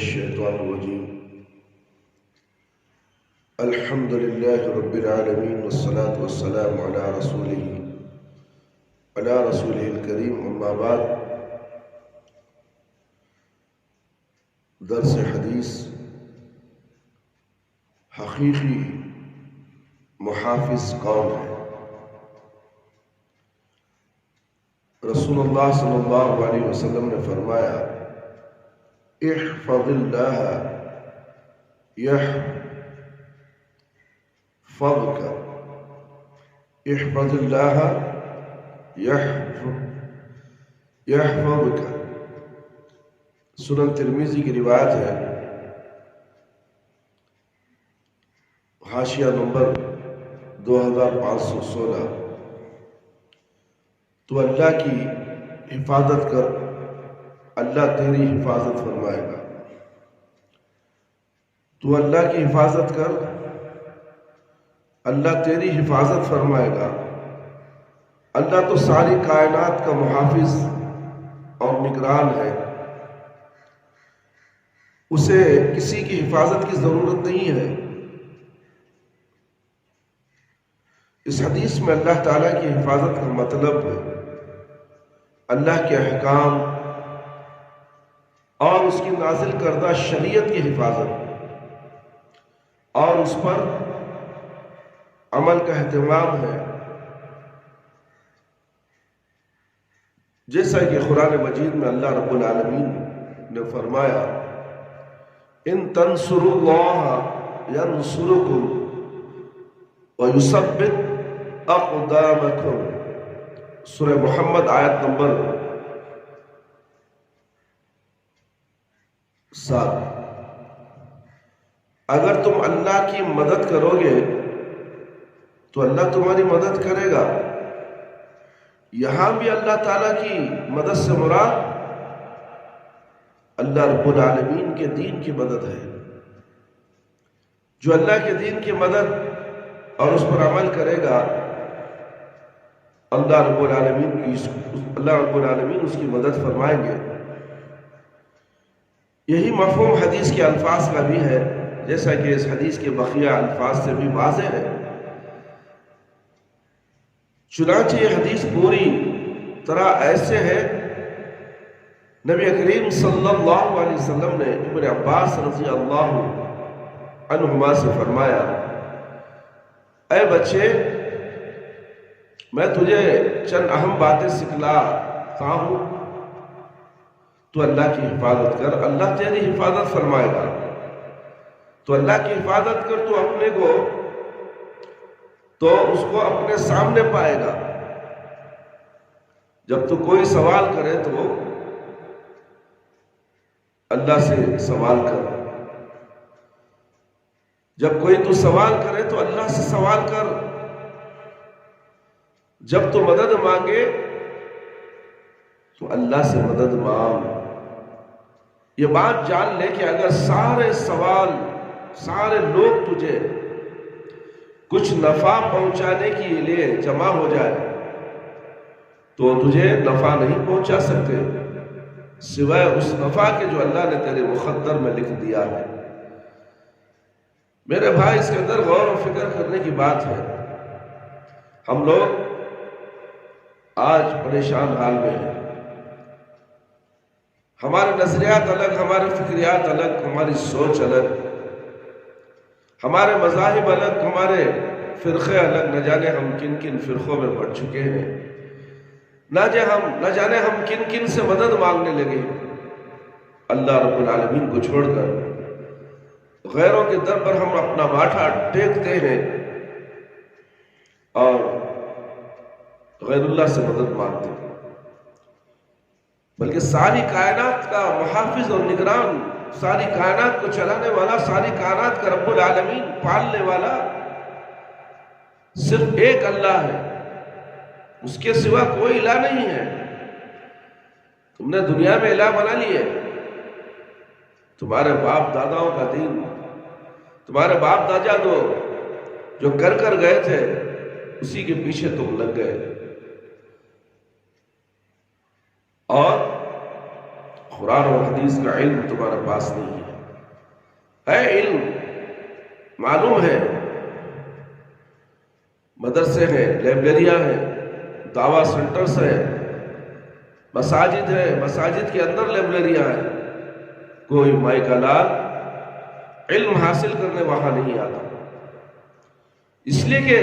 الشيطان الرجيم. الحمد لله رب العالمين والصلاة والسلام على رسوله الكريم. أما بعد، درس حدیث حقیقی محافظ کون ہے؟ رسول اللہ صلی اللہ علیہ وسلم نے فرمایا، احفظ اللہ یحفظک، احفظ اللہ یحفظک۔ سنن ترمذی کی روایت ہے، حاشیہ نمبر 2516۔ تو اللہ کی حفاظت کر، اللہ تیری حفاظت فرمائے گا۔ تو اللہ کی حفاظت کر، اللہ تیری حفاظت فرمائے گا۔ اللہ تو ساری کائنات کا محافظ اور نگران ہے، اسے کسی کی حفاظت کی ضرورت نہیں ہے۔ اس حدیث میں اللہ تعالیٰ کی حفاظت کا مطلب ہے اللہ کے احکام اور اس کی نازل کردہ شریعت کی حفاظت اور اس پر عمل کا اہتمام ہے، جیسا کہ قرآن مجید میں اللہ رب العالمین نے فرمایا، ان تنصروا اللہ ینصرکم ویثبت اقدامکم۔ سورہ محمد آیت نمبر 7۔ اگر تم اللہ کی مدد کرو گے تو اللہ تمہاری مدد کرے گا۔ یہاں بھی اللہ تعالیٰ کی مدد سے مراد اللہ رب العالمین کے دین کی مدد ہے۔ جو اللہ کے دین کی مدد اور اس پر عمل کرے گا، اللہ رب العالمین اس کی مدد فرمائیں گے۔ یہی مفہوم حدیث کے الفاظ کا بھی ہے، جیسا کہ اس حدیث کے بقیہ الفاظ سے بھی واضح ہے۔ چنانچہ یہ حدیث پوری طرح ایسے ہے، نبی کریم صلی اللہ علیہ وسلم نے ابن عباس رضی اللہ عنہما سے فرمایا، اے بچے، میں تجھے چند اہم باتیں سکھلاتا ہوں، تو اللہ کی حفاظت کر، اللہ تیری حفاظت فرمائے گا۔ تو اللہ کی حفاظت کر، تو اپنے کو تو اس کو اپنے سامنے پائے گا۔ جب تو کوئی سوال کرے تو اللہ سے سوال کر، جب کوئی تو سوال کرے تو اللہ سے سوال کر، جب تو مدد مانگے تو اللہ سے مدد مانگ۔ یہ بات جان لے کہ اگر سارے لوگ تجھے کچھ نفع پہنچانے کے لیے جمع ہو جائے تو تجھے نفع نہیں پہنچا سکتے سوائے اس نفع کے جو اللہ نے تیرے مقدر میں لکھ دیا ہے۔ میرے بھائی، اس کے اندر غور و فکر کرنے کی بات ہے۔ ہم لوگ آج پریشان حال میں ہیں، ہمارے نظریات الگ، ہمارے فکریات الگ، ہماری سوچ الگ، ہمارے مذاہب الگ، ہمارے فرقے الگ۔ نہ جانے ہم کن کن فرقوں میں بڑھ چکے ہیں، نہ جانے ہم کن کن سے مدد مانگنے لگے۔ اللہ رب العالمین کو چھوڑ کر غیروں کے در پر ہم اپنا ماتھا ٹیکتے ہیں اور غیر اللہ سے مدد مانگتے ہیں۔ بلکہ ساری کائنات کا محافظ اور نگران، ساری کائنات کو چلانے والا، ساری کائنات کا رب العالمین پالنے والا صرف ایک اللہ ہے، اس کے سوا کوئی الہ نہیں ہے۔ تم نے دنیا میں الہ بنا لیے، تمہارے باپ داداؤں کا دین، تمہارے باپ دادا جو کر گئے تھے، اسی کے پیچھے تم لگ گئے، اور قرآن اور حدیث کا علم تمہارے پاس نہیں ہے۔ ہے علم، معلوم ہے، مدرسے ہیں، لائبریریاں ہیں، دعویٰ سینٹرز ہیں، مساجد ہیں، مساجد کے اندر لائبریریاں ہیں، کوئی مائی کا لال علم حاصل کرنے وہاں نہیں آتا، اس لیے کہ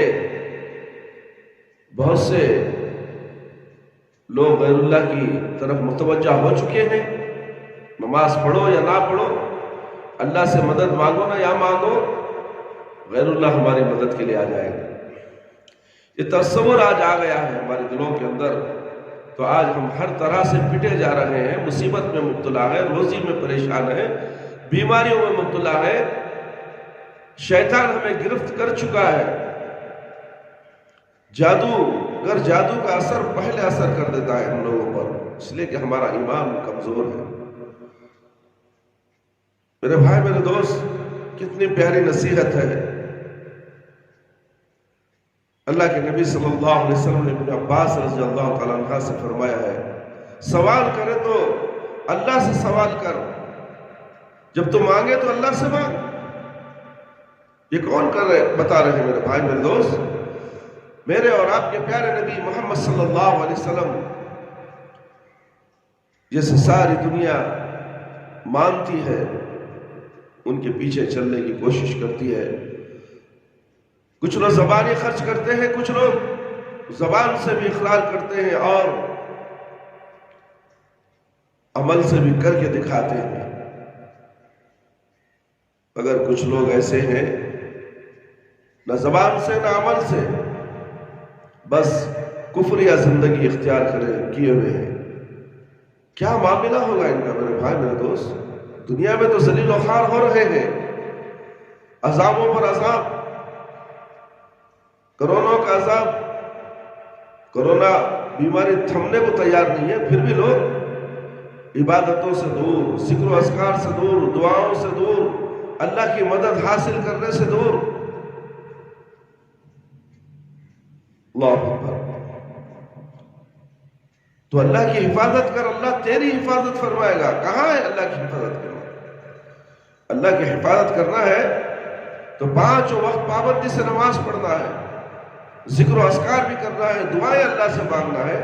بہت سے لوگ غیر اللہ کی طرف متوجہ ہو چکے ہیں۔ نماز پڑھو یا نہ پڑھو، اللہ سے مدد مانگو نہ یا مانگو، غیر اللہ ہماری مدد کے لیے آ جائے گا۔ یہ تصور آج آ گیا ہے ہمارے دلوں کے اندر، تو آج ہم ہر طرح سے پٹے جا رہے ہیں، مصیبت میں مبتلا ہیں، روزی میں پریشان ہیں، بیماریوں میں مبتلا ہیں، شیطان ہمیں گرفت کر چکا ہے۔ جادو کا اثر پہلے اثر کر دیتا ہے ہم لوگوں پر، اس لیے کہ ہمارا ایمان کمزور ہے۔ میرے بھائی، میرے دوست، کتنی پیاری نصیحت ہے۔ اللہ کے نبی صلی اللہ علیہ وسلم نے ابن عباس رضی اللہ تعالیٰ عنہ سے فرمایا ہے، سوال کرے تو اللہ سے سوال کر، جب تو مانگے تو اللہ سے مانگ۔ یہ کون بتا رہے ہیں میرے بھائی، میرے دوست؟ میرے اور آپ کے پیارے نبی محمد صلی اللہ علیہ وسلم، جسے ساری دنیا مانتی ہے، ان کے پیچھے چلنے کی کوشش کرتی ہے۔ کچھ لوگ زبانی خرچ کرتے ہیں، کچھ لوگ زبان سے بھی اقرار کرتے ہیں اور عمل سے بھی کر کے دکھاتے ہیں، مگر کچھ لوگ ایسے ہیں نہ زبان سے نہ عمل سے، بس کفریہ زندگی اختیار کیے ہوئے ہیں۔ کیا معاملہ ہوگا ان کا میرے بھائی، میرے دوست؟ دنیا میں تو ذلیل و خوار ہو رہے ہیں، عذابوں پر عذاب، کرونا کا عذاب، کرونا بیماری تھمنے کو تیار نہیں ہے، پھر بھی لوگ عبادتوں سے دور، ذکر و اذکار سے دور، دعاؤں سے دور، اللہ کی مدد حاصل کرنے سے دور۔ اللہ اکبر۔ تو اللہ کی حفاظت کر، اللہ تیری حفاظت فرمائے گا۔ کہاں ہے اللہ کی حفاظت کرنا؟ اللہ کی حفاظت کرنا ہے تو 5 وقت پابندی سے نماز پڑھنا ہے، ذکر و اذکار بھی کرنا ہے، دعائیں اللہ سے مانگنا ہے،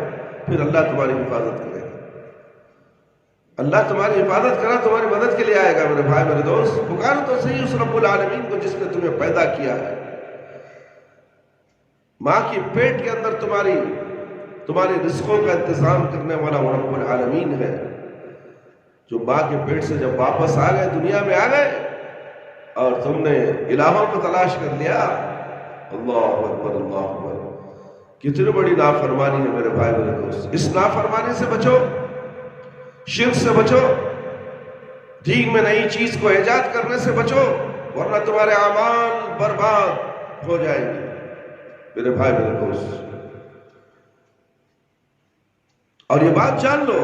پھر اللہ تمہاری حفاظت کرے گا۔ اللہ تمہاری حفاظت کرا، تمہاری مدد کے لیے آئے گا۔ میرے بھائی، میرے دوست، پکارو تو صحیح اس رب العالمین کو جس نے تمہیں پیدا کیا ہے۔ ماں کی پیٹ کے اندر تمہاری رزقوں کا انتظام کرنے والا وہ رب العالمین ہے، جو ماں کے پیٹ سے جب واپس آ گئے، دنیا میں آ گئے اور تم نے الہوں کو تلاش کر لیا۔ اللہ اکبر، اللہ اکبر۔ کتنی بڑی نافرمانی ہے میرے بھائی، میرے دوست۔ اس نافرمانی سے بچو، شرک سے بچو، دین میں نئی چیز کو ایجاد کرنے سے بچو، ورنہ تمہارے اعمال برباد ہو جائیں گے میرے بھائی، میرے دوست۔ اور یہ بات جان لو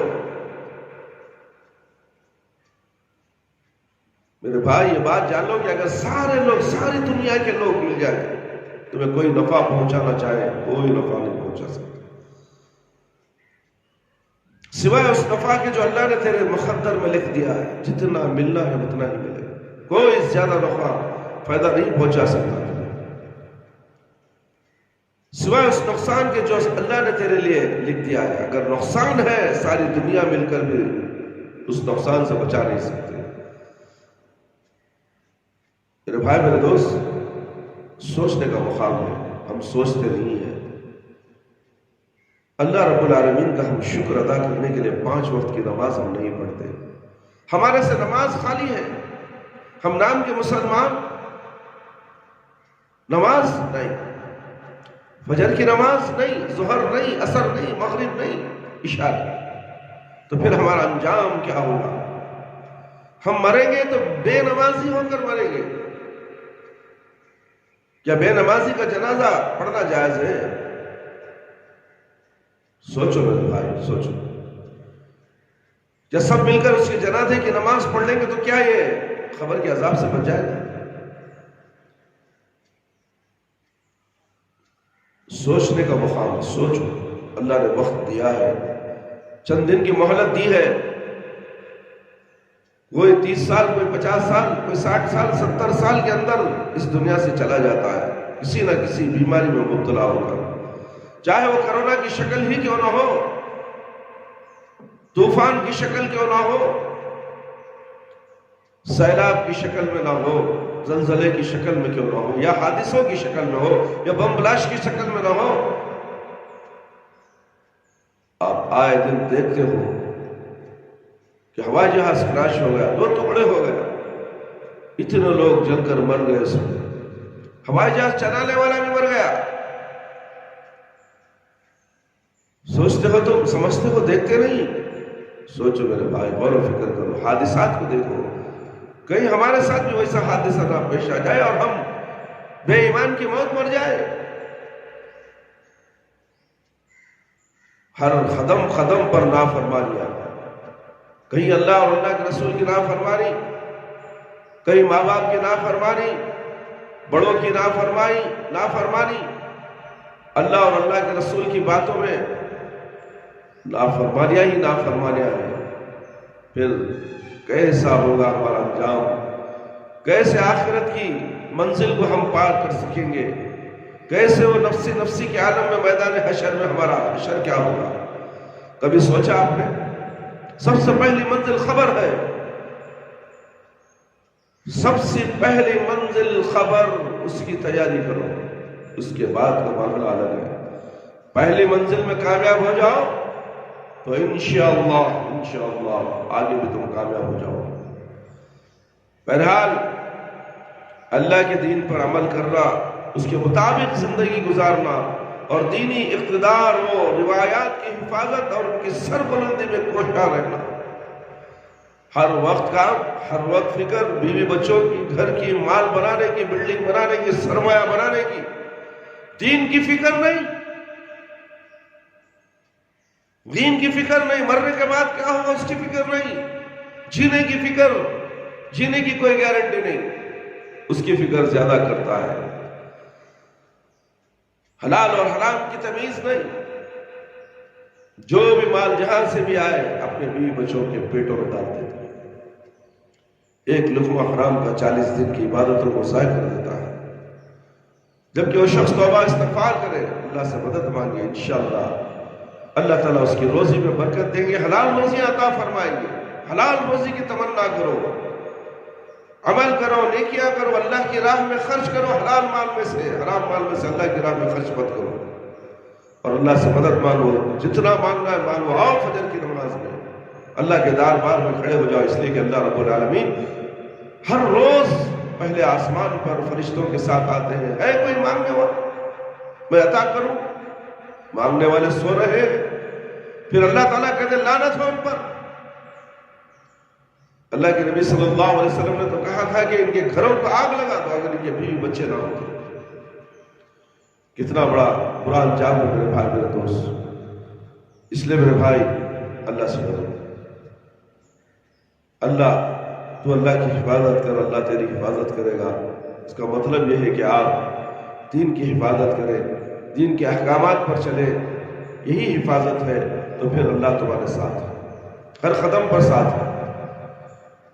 میرے بھائی، یہ بات جان لو کہ اگر سارے لوگ، ساری دنیا کے لوگ مل جائیں، تمہیں کوئی نفع پہنچانا چاہے، کوئی نفع نہیں پہنچا سکتا سوائے اس نفع کے جو اللہ نے تیرے مقدر میں لکھ دیا ہے۔ جتنا ملنا ہے اتنا ہی ملے، کوئی زیادہ نفع فائدہ نہیں پہنچا سکتا سوائے اس نقصان کے جو اللہ نے تیرے لیے لکھ دیا ہے۔ اگر نقصان ہے، ساری دنیا مل کر بھی اس نقصان سے بچا نہیں سکتے میرے بھائی، میرے دوست۔ سوچنے کا مقام ہے، ہم سوچتے نہیں ہیں۔ اللہ رب العالمین کا ہم شکر ادا کرنے کے لیے 5 وقت کی نماز ہم نہیں پڑھتے، ہمارے سے نماز خالی ہے، ہم نام کے مسلمان، نماز نہیں، فجر کی نماز نہیں، ظہر نہیں، عصر نہیں، مغرب نہیں، عشاء نہیں، تو پھر ہمارا انجام کیا ہوگا؟ ہم مریں گے تو بے نمازی ہو کر مریں گے۔ کیا بے نمازی کا جنازہ پڑھنا جائز ہے؟ سوچو میرے بھائی، سوچو۔ جب سب مل کر اس کے جنازے کی نماز پڑھ لیں گے تو کیا یہ خبر کے عذاب سے بچ جائے گا؟ سوچنے کا مقام، سوچو۔ اللہ نے وقت دیا ہے، چند دن کی مہلت دی ہے، کوئی 30 سال، کوئی 50 سال، کوئی 60 سال، 70 سال کے اندر اس دنیا سے چلا جاتا ہے کسی نہ کسی بیماری میں مبتلا ہو کر، چاہے وہ کرونا کی شکل ہی کیوں نہ ہو، طوفان کی شکل کیوں نہ ہو، سیلاب کی شکل میں نہ ہو، زلزلے کی شکل میں کیوں نہ ہو، یا حادثوں کی شکل میں ہو، یا بم بلاسٹ کی شکل میں نہ ہو۔ آپ آئے دن دیکھتے ہو کہ ہوائی جہاز کراش ہو گیا، 2 ٹکڑے ہو گئے، اتنے لوگ جل کر مر گئے، اس میں ہوائی جہاز چلانے والا بھی مر گیا۔ سوچتے ہو تم، سمجھتے ہو، دیکھتے نہیں؟ سوچو میرے بھائی، غور و فکر کرو، حادثات کو دیکھو، کہیں ہمارے ساتھ بھی ویسا حادثہ نہ پیش آ جائے اور ہم بے ایمان کی موت مر جائے۔ ہر قدم قدم پر نافرمانیاں، کہیں اللہ اور اللہ کے رسول کی نافرمانی، کہیں ماں باپ کی نافرمانی، بڑوں کی نافرمانی، اللہ اور اللہ کے رسول کی باتوں میں نافرمانیاں ہی نافرمانیاں ہیں۔ پھر کیسا ہوگا ہمارا انجام، کیسے آخرت کی منزل کو ہم پار کر سکیں گے، کیسے وہ نفسی کے عالم میں میدان حشر میں ہمارا حشر کیا ہوگا؟ کبھی سوچا آپ نے؟ سب سے پہلی منزل خبر ہے، سب سے پہلی منزل خبر، اس کی تیاری کرو، اس کے بعد کا معاملہ الگ ہے۔ پہلی منزل میں کامیاب ہو جاؤ تو انشاءاللہ آگے بھی تم کامیاب ہو جاؤ۔ بہرحال اللہ کے دین پر عمل کرنا، اس کے مطابق زندگی گزارنا اور دینی اقتدار و روایات کی حفاظت اور ان کی سربلندی میں کوشاں رہنا، ہر وقت کام، ہر وقت فکر، بیوی بچوں کی، گھر کی، مال بنانے کی، بلڈنگ بنانے کی، سرمایہ بنانے کی، دین کی فکر نہیں، دین کی فکر نہیں، مرنے کے بعد کیا ہوگا اس کی فکر نہیں، جینے کی فکر، جینے کی کوئی گارنٹی نہیں، اس کی فکر زیادہ کرتا ہے، حلال اور حرام کی تمیز نہیں، جو بھی مال جہاں سے بھی آئے اپنے بیوی بچوں کے پیٹوں میں ڈال دیتا ہے، ایک لقمہ حرام کا 40 دن کی عبادتوں کو ضائع کر دیتا ہے۔ جبکہ وہ شخص توبہ استغفار کرے، اللہ سے مدد مانگے، انشاءاللہ اللہ تعالیٰ اس کی روزی میں برکت دیں گے، حلال روزی عطا فرمائیں گے۔ حلال روزی کی تمنا کرو، عمل کرو، نیکیاں کرو، اللہ کی راہ میں خرچ کرو، حلال مال میں سے، حرام مال میں سے اللہ کی راہ میں خرچ مت کرو، اور اللہ سے مدد مانگو، جتنا مانگنا ہے مانگو، آؤ فجر کی نماز میں اللہ کے دربار میں کھڑے ہو جاؤ، اس لیے کہ اللہ رب العالمین ہر روز پہلے آسمان پر فرشتوں کے ساتھ آتے ہیں، ہے کوئی مانگنے والا میں عطا کروں، مانگنے والے سو رہے، پھر اللہ تعالیٰ کہتے لعنت ہو ان پر۔ اللہ کے نبی صلی اللہ علیہ وسلم نے تو کہا تھا کہ ان کے گھروں کو آگ لگا دو اگر ان کے بیوی بچے نہ ہوتے۔ کتنا بڑا برا انجام ہے میرے بھائی، میرے دوست، اس لیے میرے بھائی اللہ سے ڈرو، تو اللہ کی حفاظت کر، اللہ تیری حفاظت کرے گا۔ اس کا مطلب یہ ہے کہ آپ دین کی حفاظت کریں، دین کے احکامات پر چلیں، یہی حفاظت ہے، تو پھر اللہ تمہارے ساتھ ہے، ہر قدم پر ساتھ ہے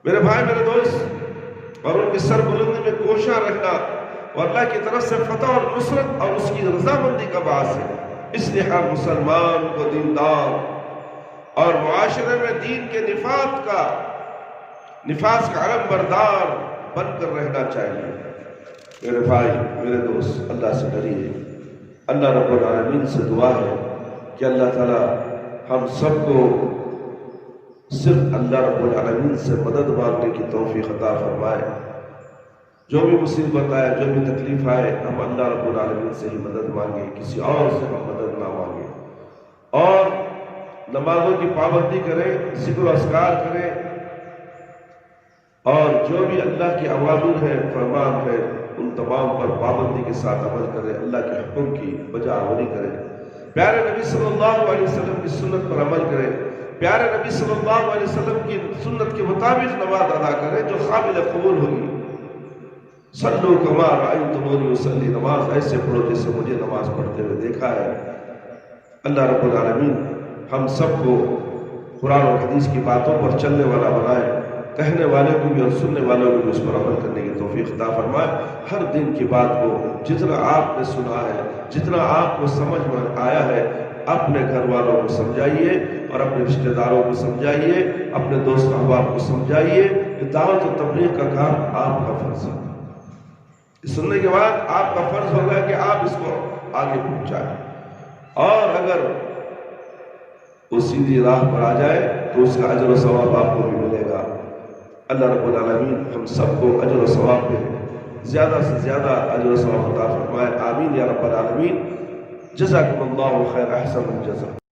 میرے بھائی، میرے دوست، اور ان کی سربلندی میں کوشاں رہنا اور اللہ کی طرف سے فتح اور نصرت اور اس کی رضامندی کا باعث ہے۔ اس لیے ہر مسلمان کو دیندار اور معاشرے میں دین کے نفاذ کا علم بردار بن کر رہنا چاہیے۔ میرے بھائی، میرے دوست، اللہ سے ڈریے، اللہ رب العالمین سے دعا ہے کہ اللہ تعالی ہم سب کو صرف اللہ رب العالمین سے مدد مانگنے کی توفیق عطا فرمائے۔ جو بھی مصیبت آئے، جو بھی تکلیف آئے، ہم اللہ رب العالمین سے ہی مدد مانگے، کسی اور سے ہم مدد نہ مانگے، اور نمازوں کی پابندی کریں، ذکر و اذکار کریں، اور جو بھی اللہ کے اوامر ہیں، فرمان ہیں، ان تمام پر پابندی کے ساتھ عمل کریں، اللہ کے حکم کی بجا آوری کریں، پیارے نبی صلی اللہ علیہ وسلم کی سنت پر عمل کریں، پیارے نبی صلی اللہ علیہ وسلم کی سنت کے مطابق نماز ادا کریں جو قابل قبول ہوگی۔ صلو کما رأیتمونی اصلی، نماز ایسے پڑھو جیسے مجھے نماز پڑھتے ہوئے دیکھا ہے۔ اللہ رب العالمین ہم سب کو قرآن اور حدیث کی باتوں پر چلنے والا بنائے، کہنے والے کو بھی اور سننے والوں کو بھی اس پر عمل کرنے کی توفیق عطا فرمائے۔ ہر دن کی بات کو جتنا آپ نے سنا ہے، جتنا آپ کو سمجھ میں آیا ہے، اپنے گھر والوں کو سمجھائیے اور اپنے رشتہ داروں کو سمجھائیے، اپنے دوست احباب کو سمجھائیے کہ دعوت و تبلیغ کا کام آپ کا فرض ہے۔ سننے کے بعد آپ کا فرض ہوگا کہ آپ اس کو آگے پہنچائیں، اور اگر وہ سیدھی راہ پر آ جائے تو اس کا اجر و ثواب آپ کو بھی ملے گا۔ اللہ رب العالمین ہم سب کو اجر و ثواب پہ زیادہ سے زیادہ اجر و ثواب عطا فرمائے، آمین یا رب العالمین۔ جزاکم اللہ خیر، احسن الجزا۔